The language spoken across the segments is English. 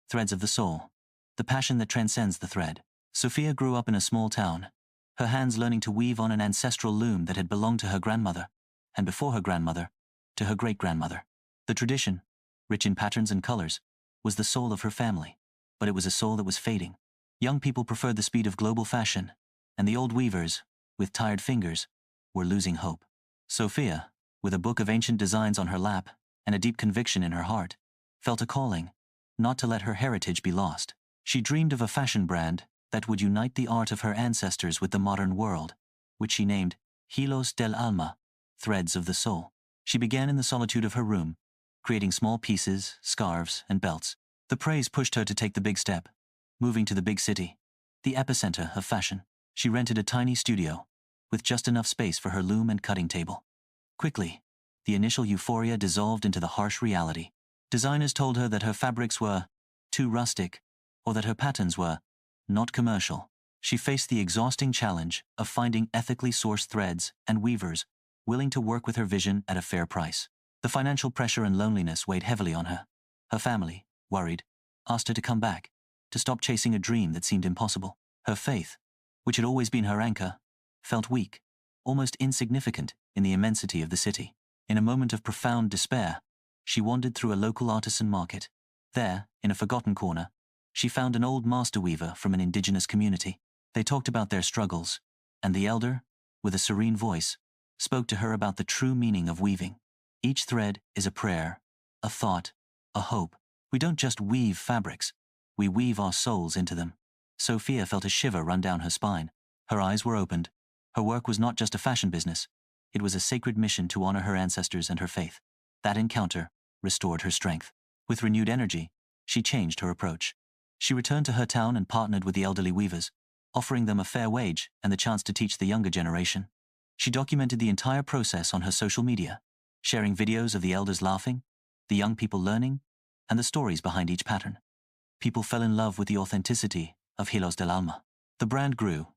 threads of the soul, the passion that transcends the thread. Sofía grew up in a small town, her hands learning to weave on an ancestral loom that had belonged to her grandmother, and before her grandmother, to her great-grandmother. The tradition, rich in patterns and colors, was the soul of her family, but it was a soul that was fading. Young people preferred the speed of global fashion, and the old weavers, with tired fingers, were losing hope. Sofía, with a book of ancient designs on her lap and a deep conviction in her heart, felt a calling, not to let her heritage be lost. She dreamed of a fashion brand that would unite the art of her ancestors with the modern world, which she named Hilos del Alma, threads of the soul. She began in the solitude of her room, creating small pieces, scarves, and belts. The praise pushed her to take the big step, moving to the big city, the epicenter of fashion. She rented a tiny studio, with just enough space for her loom and cutting table. Quickly, the initial euphoria dissolved into the harsh reality. Designers told her that her fabrics were too rustic, or that her patterns were not commercial. She faced the exhausting challenge of finding ethically sourced threads and weavers willing to work with her vision at a fair price. The financial pressure and loneliness weighed heavily on her. Her family, worried, asked her to come back, to stop chasing a dream that seemed impossible. Her faith, which had always been her anchor, felt weak, almost insignificant in the immensity of the city. In a moment of profound despair, she wandered through a local artisan market. There, in a forgotten corner, she found an old master weaver from an indigenous community. They talked about their struggles, and the elder, with a serene voice, spoke to her about the true meaning of weaving. Each thread is a prayer, a thought, a hope. We don't just weave fabrics, we weave our souls into them. Sofía felt a shiver run down her spine. Her eyes were opened. Her work was not just a fashion business. It was a sacred mission to honor her ancestors and her faith. That encounter restored her strength. With renewed energy, she changed her approach. She returned to her town and partnered with the elderly weavers, offering them a fair wage and the chance to teach the younger generation. She documented the entire process on her social media, sharing videos of the elders laughing, the young people learning, and the stories behind each pattern. People fell in love with the authenticity of Hilos del Alma. The brand grew,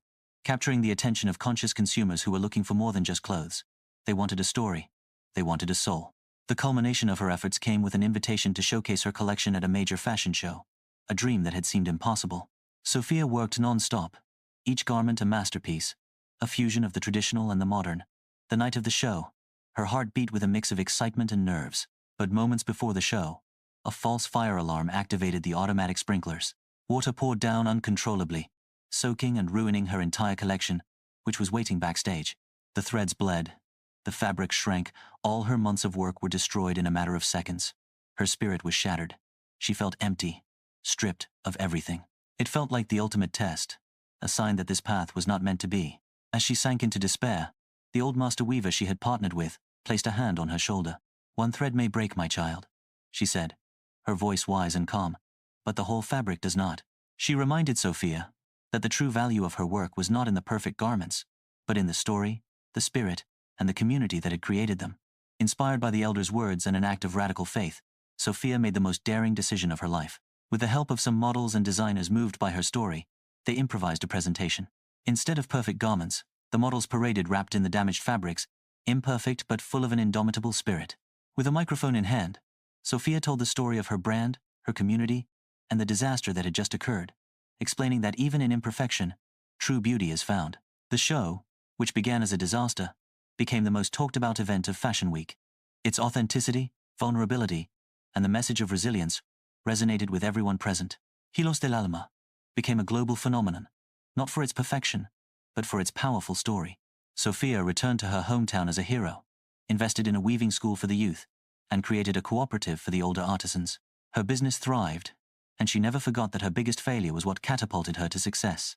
capturing the attention of conscious consumers who were looking for more than just clothes. They wanted a story. They wanted a soul. The culmination of her efforts came with an invitation to showcase her collection at a major fashion show, a dream that had seemed impossible. Sofía worked non-stop, each garment a masterpiece, a fusion of the traditional and the modern. The night of the show, her heart beat with a mix of excitement and nerves. But moments before the show, a false fire alarm activated the automatic sprinklers. Water poured down uncontrollably, soaking and ruining her entire collection, which was waiting backstage. The threads bled, the fabric shrank, all her months of work were destroyed in a matter of seconds. Her spirit was shattered. She felt empty, stripped of everything. It felt like the ultimate test, a sign that this path was not meant to be. As she sank into despair, the old master weaver she had partnered with placed a hand on her shoulder. "One thread may break, my child," she said, her voice wise and calm, "but the whole fabric does not." She reminded Sofía that the true value of her work was not in the perfect garments, but in the story, the spirit, and the community that had created them. Inspired by the elder's words and an act of radical faith, Sofía made the most daring decision of her life. With the help of some models and designers moved by her story, they improvised a presentation. Instead of perfect garments, the models paraded wrapped in the damaged fabrics, imperfect but full of an indomitable spirit. With a microphone in hand, Sofía told the story of her brand, her community, and the disaster that had just occurred, explaining that even in imperfection, true beauty is found. The show, which began as a disaster, became the most talked about event of Fashion Week. Its authenticity, vulnerability, and the message of resilience resonated with everyone present. Hilos del Alma became a global phenomenon, not for its perfection, but for its powerful story. Sofía returned to her hometown as a hero, invested in a weaving school for the youth, and created a cooperative for the older artisans. Her business thrived, and she never forgot that her biggest failure was what catapulted her to success.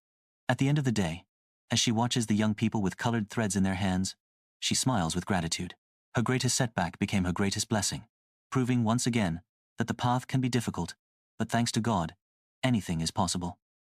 At the end of the day, as she watches the young people with colored threads in their hands, she smiles with gratitude. Her greatest setback became her greatest blessing, proving once again that the path can be difficult, but thanks to God, anything is possible.